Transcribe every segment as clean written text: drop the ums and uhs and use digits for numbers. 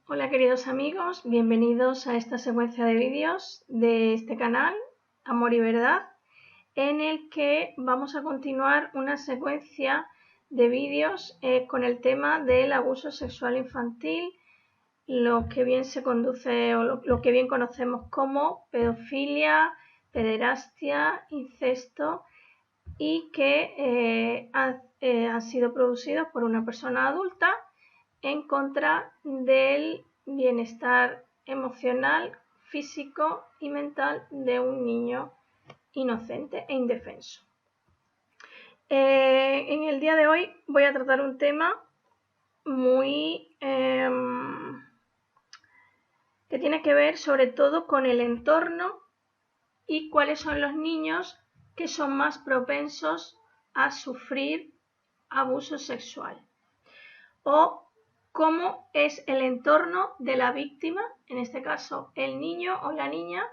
Hola queridos amigos, bienvenidos a esta secuencia de vídeos de este canal, Amor y Verdad, en el que vamos a continuar una secuencia de vídeos con el tema del abuso sexual infantil, lo que bien se conduce o lo que bien conocemos como pedofilia, pederastia, incesto y que han sido producidos por una persona adulta en contra del bienestar emocional, físico y mental de un niño inocente e indefenso. En el día de hoy voy a tratar un tema muy que tiene que ver sobre todo con el entorno y cuáles son los niños que son más propensos a sufrir abuso sexual o cómo es el entorno de la víctima, en este caso el niño o la niña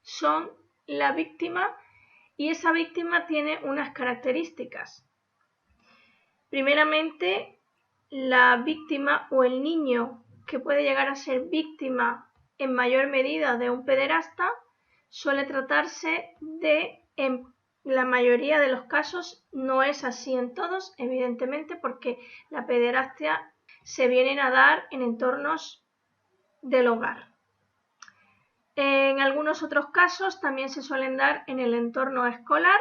son la víctima y esa víctima tiene unas características. Primeramente, la víctima o el niño que puede llegar a ser víctima en mayor medida de un pederasta suele tratarse de, en la mayoría de los casos, no es así en todos, evidentemente, porque la pederastia se vienen a dar en entornos del hogar. En algunos otros casos también se suelen dar en el entorno escolar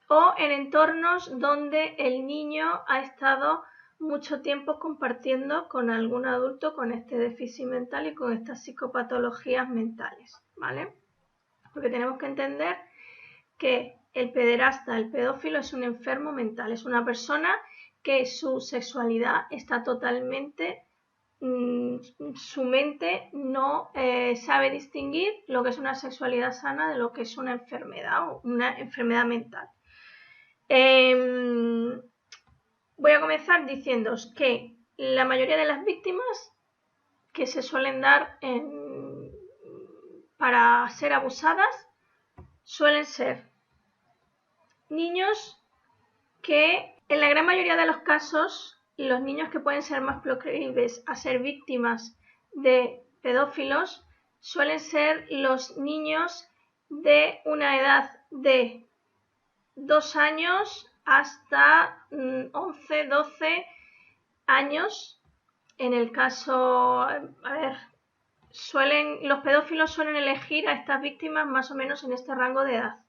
o en entornos donde el niño ha estado mucho tiempo compartiendo con algún adulto con este déficit mental y con estas psicopatologías mentales, ¿vale? Porque tenemos que entender que el pederasta, el pedófilo, es un enfermo mental, es una persona que su sexualidad está totalmente, su mente no sabe distinguir lo que es una sexualidad sana de lo que es una enfermedad o una enfermedad mental. Voy a comenzar diciéndoos que la mayoría de las víctimas que se suelen dar para ser abusadas suelen ser niños que, en la gran mayoría de los casos, los niños que pueden ser más proclives a ser víctimas de pedófilos suelen ser los niños de una edad de 2 años hasta 11, 12 años. En el caso, los pedófilos suelen elegir a estas víctimas más o menos en este rango de edad.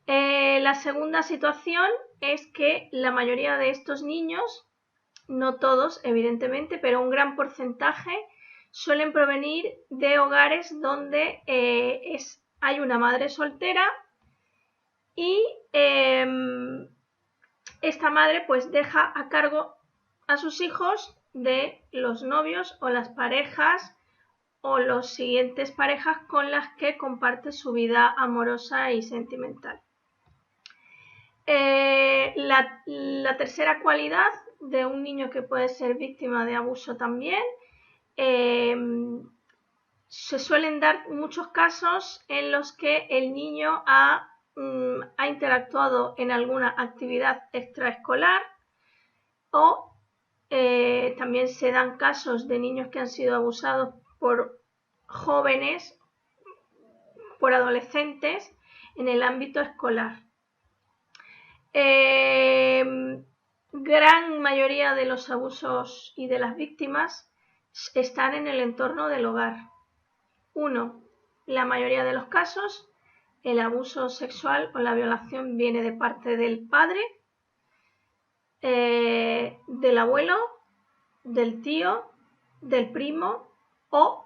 La segunda situación es que la mayoría de estos niños, no todos evidentemente, pero un gran porcentaje, suelen provenir de hogares donde hay una madre soltera y esta madre pues deja a cargo a sus hijos de los novios o las parejas o los siguientes parejas con las que comparte su vida amorosa y sentimental. La tercera cualidad de un niño que puede ser víctima de abuso también, se suelen dar muchos casos en los que el niño ha interactuado en alguna actividad extraescolar o también se dan casos de niños que han sido abusados por jóvenes, por adolescentes en el ámbito escolar. Gran mayoría de los abusos y de las víctimas están en el entorno del hogar. 1. La mayoría de los casos, el abuso sexual o la violación viene de parte del padre, del abuelo, del tío, del primo o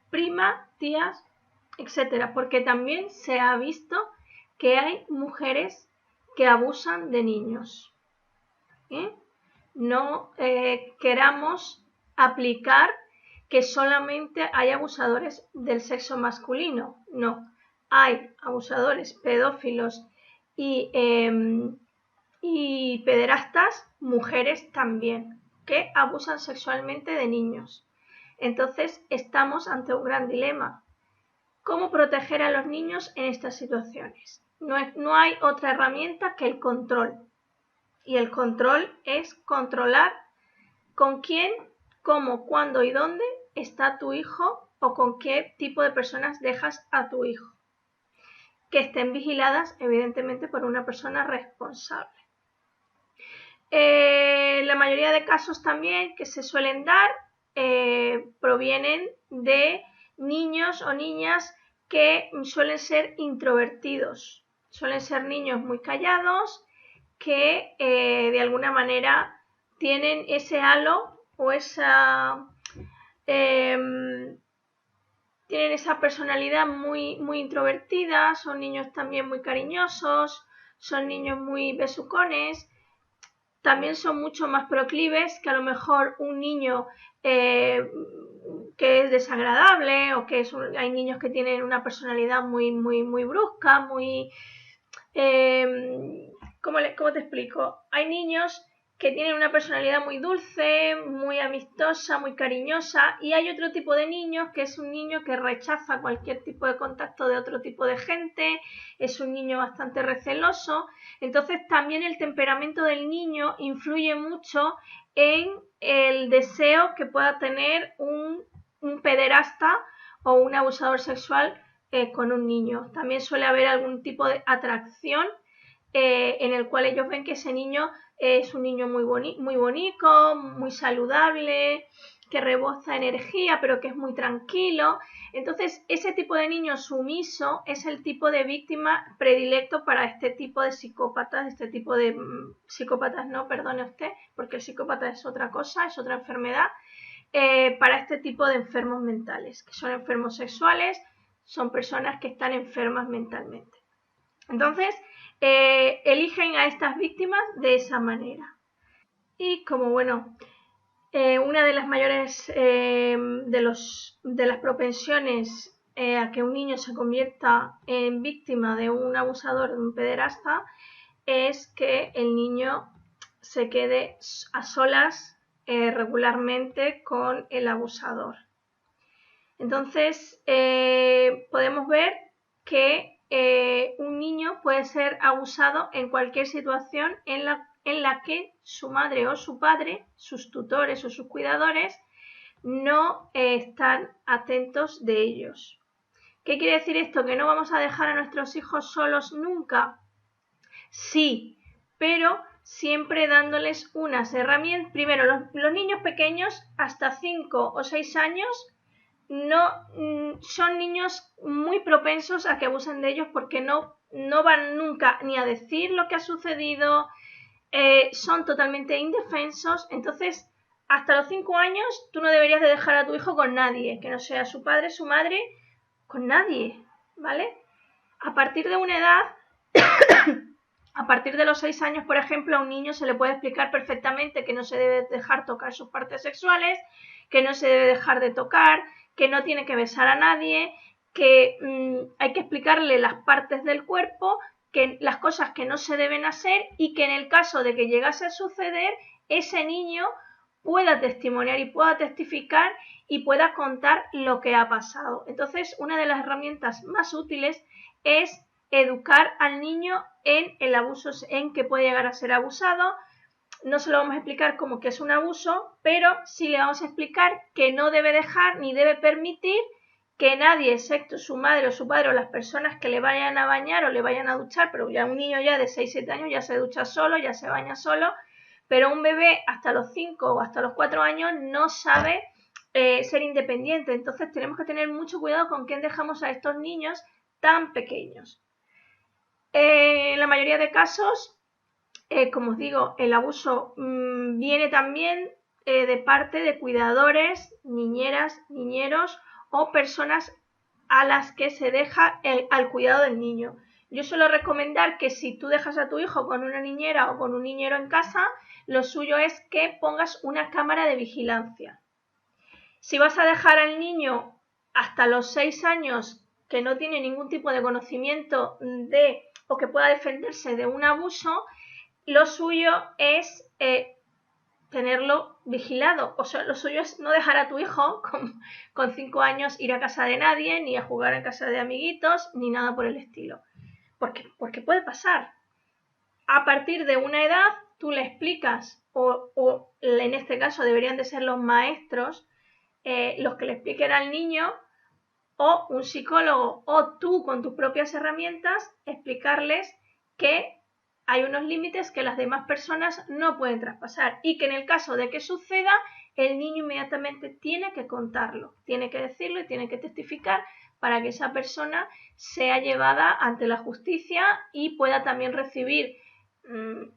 prima, tías, etc. Porque también se ha visto que hay mujeres que abusan de niños. No queramos aplicar que solamente hay abusadores del sexo masculino. No, hay abusadores pedófilos y pederastas, mujeres también, que abusan sexualmente de niños. Entonces estamos ante un gran dilema. ¿Cómo proteger a los niños en estas situaciones? No hay otra herramienta que el control. Y el control es controlar con quién, cómo, cuándo y dónde está tu hijo o con qué tipo de personas dejas a tu hijo. Que estén vigiladas, evidentemente, por una persona responsable. La mayoría de casos también que se suelen dar provienen de niños o niñas que suelen ser introvertidos. Suelen ser niños muy callados que de alguna manera tienen ese halo o tienen esa personalidad muy, muy introvertida, son niños también muy cariñosos, son niños muy besucones, también son mucho más proclives que a lo mejor un niño que es desagradable o que hay niños que tienen una personalidad muy, muy, muy brusca, muy... ¿cómo te explico? Hay niños que tienen una personalidad muy dulce, muy amistosa, muy cariñosa, y hay otro tipo de niños que es un niño que rechaza cualquier tipo de contacto de otro tipo de gente, es un niño bastante receloso. Entonces también el temperamento del niño influye mucho en el deseo que pueda tener un pederasta o un abusador sexual con un niño. También suele haber algún tipo de atracción en el cual ellos ven que ese niño es un niño muy bonito, muy saludable, que reboza energía, pero que es muy tranquilo. Entonces, ese tipo de niño sumiso es el tipo de víctima predilecto para este tipo de psicópatas, psicópatas no, perdone usted, porque el psicópata es otra cosa, es otra enfermedad, para este tipo de enfermos mentales, que son enfermos sexuales, son personas que están enfermas mentalmente. Entonces, eligen a estas víctimas de esa manera. Y como bueno, una de las mayores de las propensiones a que un niño se convierta en víctima de un abusador, de un pederasta, es que el niño se quede a solas regularmente con el abusador. Entonces, podemos ver que un niño puede ser abusado en cualquier situación en la que su madre o su padre, sus tutores o sus cuidadores, no están atentos de ellos. ¿Qué quiere decir esto? ¿Que no vamos a dejar a nuestros hijos solos nunca? Sí, pero siempre dándoles unas herramientas. Primero, los niños pequeños hasta 5 o 6 años son niños muy propensos a que abusen de ellos porque no van nunca ni a decir lo que ha sucedido, son totalmente indefensos. Entonces, hasta los 5 años tú no deberías de dejar a tu hijo con nadie, que no sea su padre, su madre, con nadie, ¿vale? A partir de una edad, a partir de los 6 años, por ejemplo, a un niño se le puede explicar perfectamente que no se debe dejar tocar sus partes sexuales, que no se debe dejar de tocar, que no tiene que besar a nadie, que hay que explicarle las partes del cuerpo, que las cosas que no se deben hacer y que en el caso de que llegase a suceder, ese niño pueda testimoniar y pueda testificar y pueda contar lo que ha pasado. Entonces, una de las herramientas más útiles es educar al niño en el abuso, en que puede llegar a ser abusado. No se lo vamos a explicar como que es un abuso, pero sí le vamos a explicar que no debe dejar ni debe permitir que nadie, excepto su madre o su padre o las personas que le vayan a bañar o le vayan a duchar, pero ya un niño ya de 6-7 años ya se ducha solo, ya se baña solo, pero un bebé hasta los 5 o hasta los 4 años no sabe ser independiente. Entonces tenemos que tener mucho cuidado con quién dejamos a estos niños tan pequeños. En la mayoría de casos, como os digo, el abuso viene también de parte de cuidadores, niñeras, niñeros o personas a las que se deja al cuidado del niño. Yo suelo recomendar que si tú dejas a tu hijo con una niñera o con un niñero en casa, lo suyo es que pongas una cámara de vigilancia. Si vas a dejar al niño hasta los 6 años que no tiene ningún tipo de conocimiento o que pueda defenderse de un abuso, lo suyo es tenerlo vigilado. O sea, lo suyo es no dejar a tu hijo con 5 años ir a casa de nadie, ni a jugar en casa de amiguitos, ni nada por el estilo. Porque puede pasar. A partir de una edad, tú le explicas, o en este caso deberían de ser los maestros los que le expliquen al niño, o un psicólogo, o tú con tus propias herramientas, explicarles que hay unos límites que las demás personas no pueden traspasar y que en el caso de que suceda, el niño inmediatamente tiene que contarlo, tiene que decirlo y tiene que testificar para que esa persona sea llevada ante la justicia y pueda también recibir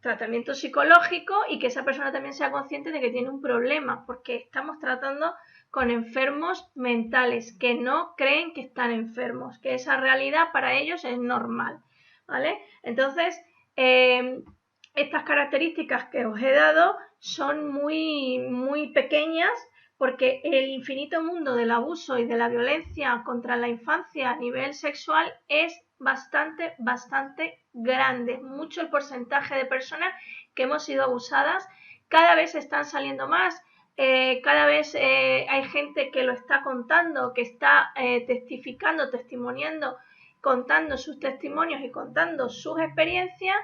tratamiento psicológico y que esa persona también sea consciente de que tiene un problema, porque estamos tratando con enfermos mentales que no creen que están enfermos, que esa realidad para ellos es normal, ¿vale? Entonces, estas características que os he dado son muy pequeñas porque el infinito mundo del abuso y de la violencia contra la infancia a nivel sexual es bastante grande. Mucho el porcentaje de personas que hemos sido abusadas. Cada vez están saliendo más. Cada vez hay gente que lo está contando, que está testificando, testimoniando, contando sus testimonios y contando sus experiencias,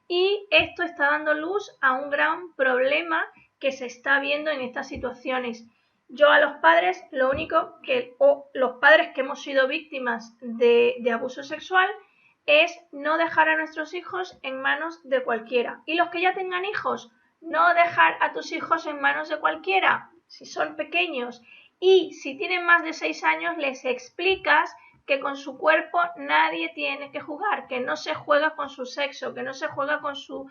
y esto está dando luz a un gran problema que se está viendo en estas situaciones. Yo a los padres, lo único que, o los padres que hemos sido víctimas de abuso sexual, es no dejar a nuestros hijos en manos de cualquiera. Y los que ya tengan hijos, no dejar a tus hijos en manos de cualquiera, si son pequeños. Y si tienen más de 6 años, les explicas que con su cuerpo nadie tiene que jugar, que no se juega con su sexo, que no se juega con su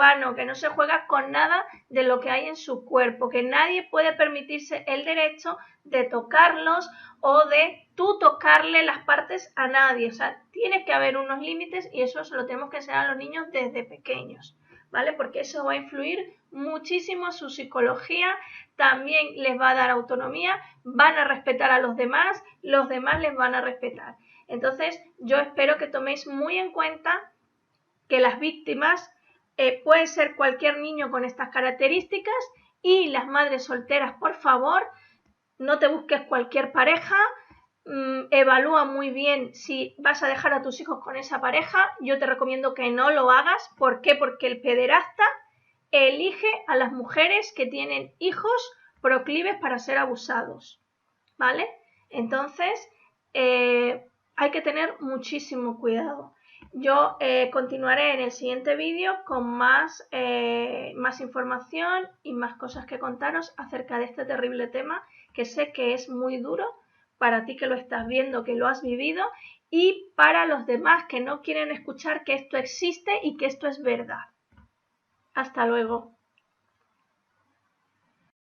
ano, que no se juega con nada de lo que hay en su cuerpo, que nadie puede permitirse el derecho de tocarlos o de tú tocarle las partes a nadie. O sea, tiene que haber unos límites y eso se lo tenemos que enseñar a los niños desde pequeños, ¿vale? Porque eso va a influir muchísimo su psicología, también les va a dar autonomía, van a respetar a los demás les van a respetar. Entonces, yo espero que toméis muy en cuenta que las víctimas pueden ser cualquier niño con estas características, y las madres solteras, por favor, no te busques cualquier pareja, evalúa muy bien si vas a dejar a tus hijos con esa pareja. Yo te recomiendo que no lo hagas. ¿Por qué? Porque el pederasta elige a las mujeres que tienen hijos proclives para ser abusados, ¿vale? Entonces, hay que tener muchísimo cuidado. Yo continuaré en el siguiente vídeo con más información y más cosas que contaros acerca de este terrible tema, que sé que es muy duro para ti que lo estás viendo, que lo has vivido, y para los demás que no quieren escuchar que esto existe y que esto es verdad. Hasta luego.